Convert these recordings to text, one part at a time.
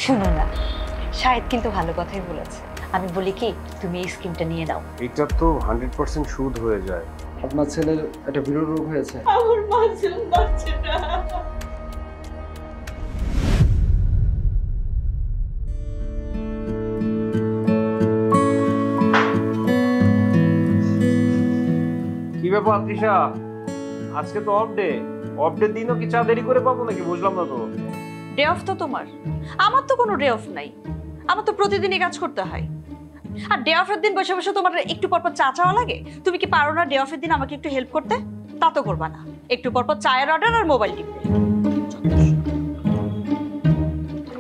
শুনো না, শাহেদ কিন্তু ভালো কথাই বলেছে। আমি বলি কি, তুমি এই স্কিমটা নিয়ে নাও। এটা তো 100% সুদ হয়ে যায়। আপনার ছেলের একটা বিরল রোগ হয়েছে। আমার মাসুম বাচ্চাটা। কি ব্যাপার তৃষা, আজকে তো অফ ডে। অফ ডে দিনও কি চা দেরি করে পাবো নাকি, বুঝলাম না তো। ডে অফ তো তোমার, আমার তো কোনো ডে অফ নাই। আমার তো প্রতিদিনই কাজ করতে হয়। আর ডে অফের দিন বসে বসে তোমার একটু পর পর চা চাওয়া লাগে? তুমি কি পারো না ডে অফের দিন আমাকে একটু হেল্প করতে? তা তো করবা না, একটু পর পর চায়ের অর্ডার আর মোবাইল টিপবে।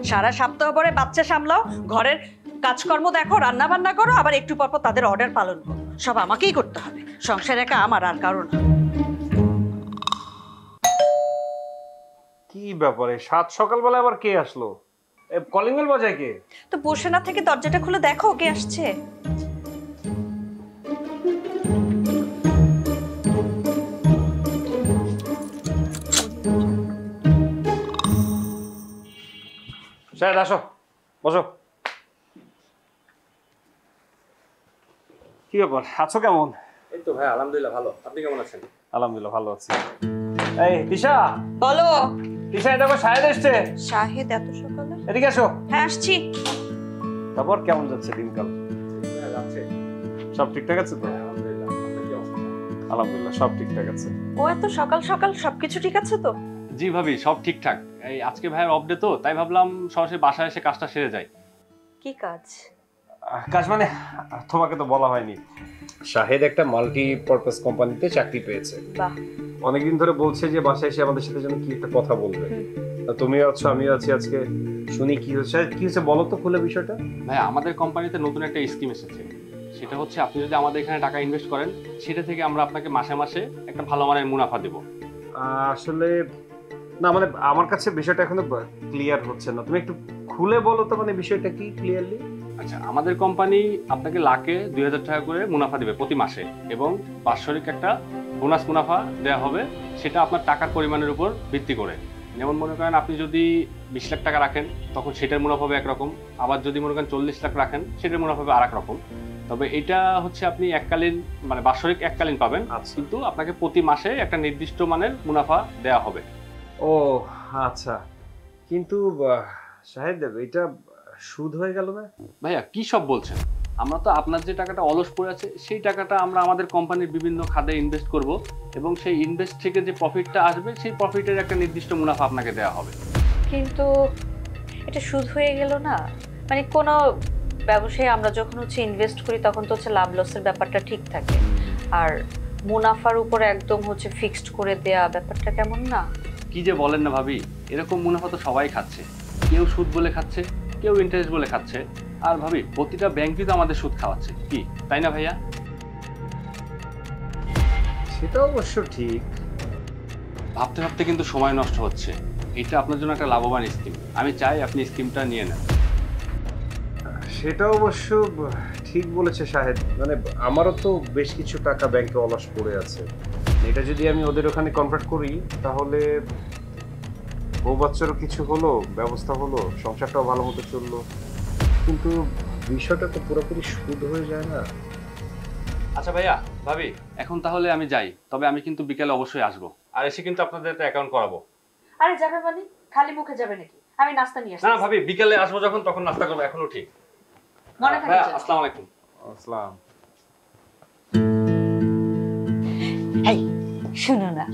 সারা সপ্তাহ পরে বাচ্চা সামলাও, ঘরের কাজকর্ম দেখো, রান্না বান্না করো, আবার একটু পর পর তাদের অর্ডার পালন করো। সব আমাকেই করতে হবে। সংসার একা আমার, আর কারো না। কি ব্যাপারে সাত সকালবেলা আবার কে আসলো? কলিং বেল বাজায় কে? তো বসে না থেকে দরজাটা খুলে দেখো কে আসছে। শাহেদ আসো, বসো। কি ব্যাপার, আছো কেমন? এই তো ভাই আলহামদুলিল্লাহ ভালো। আপনি কেমন আছেন? আলহামদুলিল্লাহ ভালো আছি। এই দিশা, বলো। দিশা এটা দেখো শাহেদ এসছে। শাহেদ এত সকালে? এদিকে আসো। হ্যাঁ আসছি। তারপর কেমন যাচ্ছে দিনকাল? যাচ্ছে। সব ঠিকঠাক আছে তো? আলহামদুলিল্লাহ। আপনার কি অবস্থা? আলহামদুলিল্লাহ সব ঠিকঠাক আছে। ও এত সকাল সকাল সবকিছু ঠিক আছে তো? জি ভাবি সব ঠিকঠাক। এই আজকে ভাইয়ের অফ ডে তো, তাই ভাবলাম সরাসরি বাসায় এসে কাজটা সেরে যাই। কি কাজ? কাজ মানে তোমাকে তো বলা হয়নি, শাহেদ একটা মাল্টি পারপাস কোম্পানিতে চাকরি পেয়েছে। বাহ। অনেকদিন ধরে বলছে যে বাসায় এসে আমাদের সাথে যেন কি একটা কথা বলবে। তুমি আছো, আমিও আছি, আজকে শুনি কি হচ্ছে। কি হচ্ছে বলো তো খুলে বিষয়টা। ভাই আমাদের কোম্পানিতে নতুন একটা স্কিম এসেছে। সেটা হচ্ছে আপনি যদি আমাদের এখানে টাকা ইনভেস্ট করেন, সেটা থেকে আমরা আপনাকে মাসে মাসে একটা ভালো মানের মুনাফা দেব। আসলে না, মানে আমার কাছে বিষয়টা এখনো ক্লিয়ার হচ্ছে না। তুমি একটু খুলে বলো তো, মানে বিষয়টা কি ক্লিয়ারলি। আচ্ছা, আমাদের কোম্পানি আপনাকে লাখে 2000 টাকা করে মুনাফা দেবে প্রতি মাসে, এবং বাৎসরিক একটা বোনাস মুনাফা দেওয়া হবে। সেটা আপনার টাকার পরিমাণের উপর ভিত্তি করে। যেমন মনে করেন আপনি যদি 20 লাখ টাকা রাখেন, তখন সেটার মুনাফা হবে একরকম। আবার যদি মনে করেন 40 লাখ রাখেন, সেটার মুনাফা হবে আর এক রকম। তবে এটা হচ্ছে আপনি এককালীন, মানে বাৎসরিক এককালীন পাবেন, কিন্তু আপনাকে প্রতি মাসে একটা নির্দিষ্ট মানের মুনাফা দেওয়া হবে। ও আচ্ছা, কিন্তু শাহেদ এটা সুদ হয়ে গেল না? ভাইয়া কি সব বলছেন? আমরা তো আপনার যে টাকাটা অলস পড়ে আছে, সেই টাকাটা আমরা আমাদের কোম্পানির বিভিন্ন খাতে ইনভেস্ট করব, এবং সেই ইনভেস্ট থেকে যে প্রফিটটা আসবে, সেই প্রফিটের একটা নির্দিষ্ট মুনাফা আপনাকে দেওয়া হবে। কিন্তু এটা সুদ হয়ে গেল না? মানে কোনো ব্যবসায় আমরা যখন ইনভেস্ট করি, তখন তো লাভ লসের ব্যাপারটা ঠিক থাকে, আর মুনাফার উপরে একদম ফিক্সড করে দেয়া ব্যাপারটা কেমন না? কি যে বলেন না ভাবি, এরকম মুনাফা তো সবাই খাচ্ছে। কেউ সুদ বলে খাচ্ছে, কেউ ইন্টারেস্ট বলে খাচ্ছে। আর ভাবি প্রতিটা ব্যাংকই তো আমাদের সুদ খাওয়াচ্ছে, কি তাই না ভাইয়া? সেটা অবশ্য ঠিক। ভাবতে ভাবতে কিন্তু সময় নষ্ট হচ্ছে। এটা আপনার জন্য একটা লাভবান স্কিম। আমি চাই আপনি স্কিমটা নিয়ে নেন। সেটা অবশ্য ঠিক বলেছে শাহেদ। মানে আমারও তো বেশ কিছু টাকা ব্যাংকে অলস পড়ে আছে। এটা যদি আমি ওদের ওখানে কনভার্ট করি, তাহলে বউ বাচ্চারও কিছু হলো, ব্যবস্থা হলো, সংসারটাও ভালো মতো চললো। কিন্তু বিষয়টা তো পুরোপুরি সুদ হয়ে যায় না? আচ্ছা ভাইয়া, ভাবি এখন তাহলে আমি যাই। তবে আমি কিন্তু বিকেলে অবশ্যই আসবো, আর এসে কিন্তু আপনাদের একটা অ্যাকাউন্ট করাবো। আরে যাবে মানে? খালি মুখে যাবে নাকি? আমি নাস্তা নিয়ে আসছি। না ভাবি, বিকেলে আসবো যখন, তখন নাস্তা করবো। এখনো ঠিক। মনে থাকে। ভাইয়া আসসালামু আলাইকুম। আসসালাম। এই শুনো না,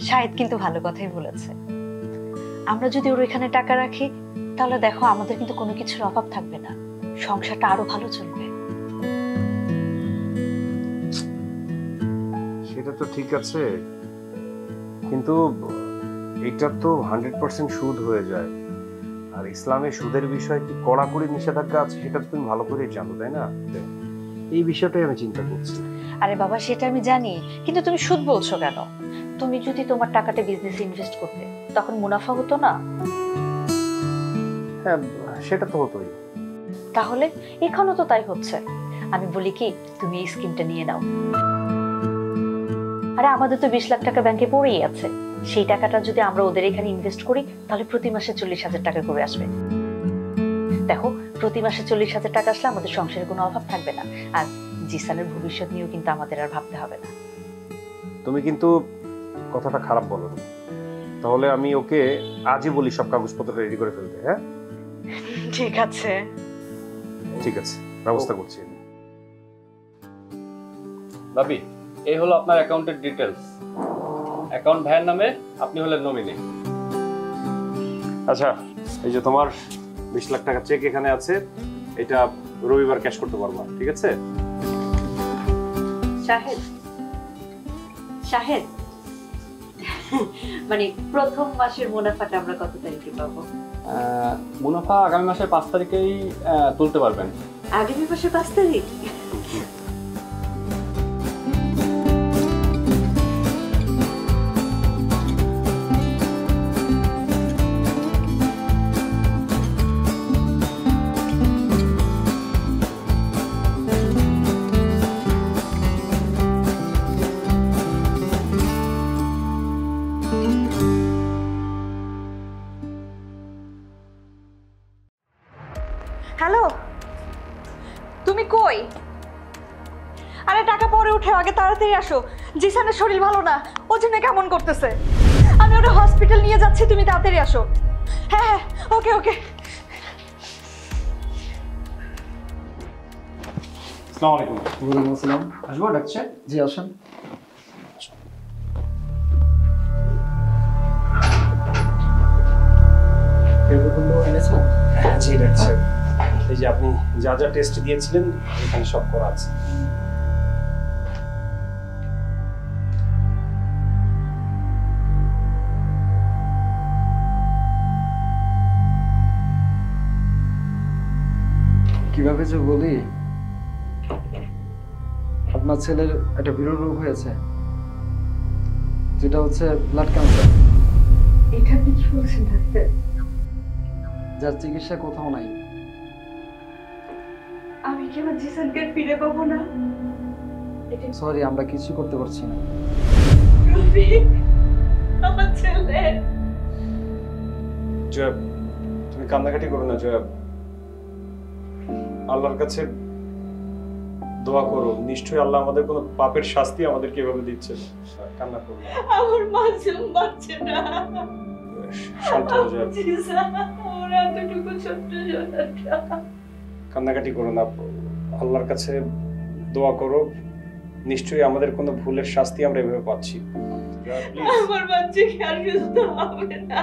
শাহেদ কিন্তু ভালো কথাই বলেছে। আমরা যদি ওর এখানে টাকা রাখি, তাহলে দেখো আমাদের কিন্তু কোনো কিছুর অভাব থাকবে না, সংসারটা আরো ভালো চলবে। সেটা তো ঠিক আছে, কিন্তু এটা তো 100% সুদ হয়ে যায়। আর ইসলামে সুদের বিষয়ে কি কড়াকড়ি নিষেধাজ্ঞা আছে, সেটা তুমি ভালো করেই জানো, তাই না? এই বিষয়টাই আমি চিন্তা করছি। আরে বাবা, সেটা আমি জানি, কিন্তু তুমি সুদ বলছো কেন? তুমি যদি তোমার টাকাটা বিজনেসে ইনভেস্ট করতে, তখন মুনাফা হতো না? হ্যাঁ, সেটা তো হতোই। তাহলে এখানেও তো তাই হচ্ছে। আমি বলি কি, তুমি এই স্কিমটা নিয়ে নাও। আরে আমাদের তো 20 লাখ টাকা ব্যাংকে পড়েই আছে। সেই টাকাটা যদি আমরা ওদের এখানে ইনভেস্ট করি, তাহলে প্রতি মাসে 40,000 টাকা করে আসবে। দেখো প্রতি মাসে 40,000 টাকা আসলে আমাদের সংসারে কোনো অভাব থাকবে না, আর জিসানের ভবিষ্যৎ নিয়েও কিন্তু আমাদের আর ভাবতে হবে না। তুমি কিন্তু কথাটা খারাপ বলো না। তাহলে আমি ওকে আজই বলি সব কাগজপত্র রেডি করে ফেলতে। হ্যাঁ ঠিক আছে। ঠিক আছে, ব্যবস্থা করছি। ভাবি, এই হলো আপনার অ্যাকাউন্টের ডিটেলস। অ্যাকাউন্ট ভাইয়ের নামে, আপনি হলেন নমিনি। আচ্ছা, এই যে তোমার 20 লাখ টাকা চেক এখানে আছে, এটা রবিবার ক্যাশ করতে পারবা, ঠিক আছে? শাহেদ, শাহেদ, মানে প্রথম মাসের মুনাফাটা আমরা কত তারিখে পাবো? মুনাফা আগামী মাসের 5 তারিখেই তুলতে পারবেন। আগামী মাসের 5 তারিখ? হ্যালো, তুমি কই? আরে টাকা পরে উঠে, আগে তাড়াতাড়ি আসো। জিসানের শরীর ভালো না, ও জন্য কেমন করতেছে। আমি ওটা হসপিটাল নিয়ে যাচ্ছি, তুমি তাড়াতাড়ি আসো। হ্যাঁ হ্যাঁ, ওকে ওকে। আসসালামু আলাইকুম। ওয়ালাইকুম আসসালাম। আসবো ডাকছে? জি আসেন। পেপারগুলো এনেছেন? জি ডাকছে। এই যে আপনি যা যা টেস্ট দিয়েছিলেন এখানে সব করা আছে। কিভাবে যে বলি, আপনার ছেলের একটা বিরল রোগ হয়েছে, যেটা হচ্ছে ব্লাড ক্যান্সার। এটা কি বলছেন ডাক্তার? যার চিকিৎসা কোথাও নাই। আমি কি আমার জিসানকে ফিরে পাবো না? সরি, আমরা কিছু করতে পারছি না। রফিক, আমার ছেলে। জয়াব, তুমি কান্নাকাটি করো না জয়াব। আল্লাহর কাছে দোয়া করো, নিশ্চয়ই আল্লাহ আমাদের কোনো পাপের শাস্তি আমাদেরকে এভাবে দিচ্ছে না। কান্না করো না। আমার মাসুম বাচ্চা না। শান্ত হও জয়াব, জিসান, ওর এতটুকু ছোট্ট সোনাটা। কান্নাকাটি করো না। আল্লাহর কাছে দোয়া করো, নিশ্চয়ই আমাদের কোনো ভুলের শাস্তি আমরা এভাবে পাচ্ছি। জয়াব, please। আমার বাচ্চা কি আর সুস্থ হবে না?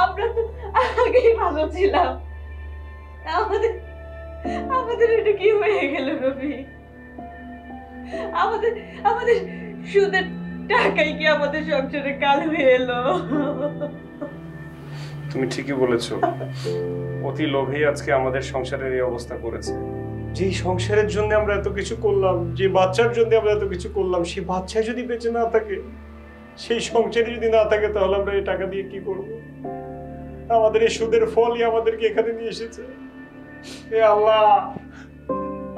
আমরা তো আগেই ভালো ছিলাম। আমাদের আমাদের এটা কি হয়ে গেল রবি? আমাদের আমাদের সুদের টাকাই কি আমাদের সংসারে কাল হয়ে এলো? তুমি ঠিকই বলেছো, অতি লোভেই আজকে আমাদের সংসারের এই অবস্থা করেছে। যে সংসারের জন্য আমরা এত কিছু করলাম, যে বাচ্চার জন্য আমরা এত কিছু করলাম, সেই বাচ্চা যদি বেঁচে না থাকে, সেই সংসারে যদি না থাকে, তাহলে আমরা এই টাকা দিয়ে কি করব? আমাদের এই সুদের ফলই আমাদেরকে এখানে নিয়ে এসেছে। এ আল্লাহ,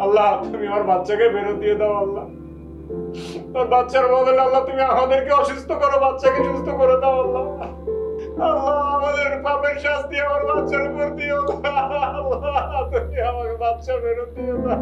আল্লাহ তুমি আমার বাচ্চাকে ফেরত দিয়ে দাও। আল্লাহ, তোর বাচ্চার বদলে আল্লাহ তুমি আমাদেরকে অসুস্থ করো, বাচ্চাকে সুস্থ করে দাও। আল্লাহ, আল্লাহ আমাদের পাপের শাস্তি আমার বাচ্চার উপর দিও না। আল্লাহ তুমি আমাকে বাচ্চা ফেরত দিও না।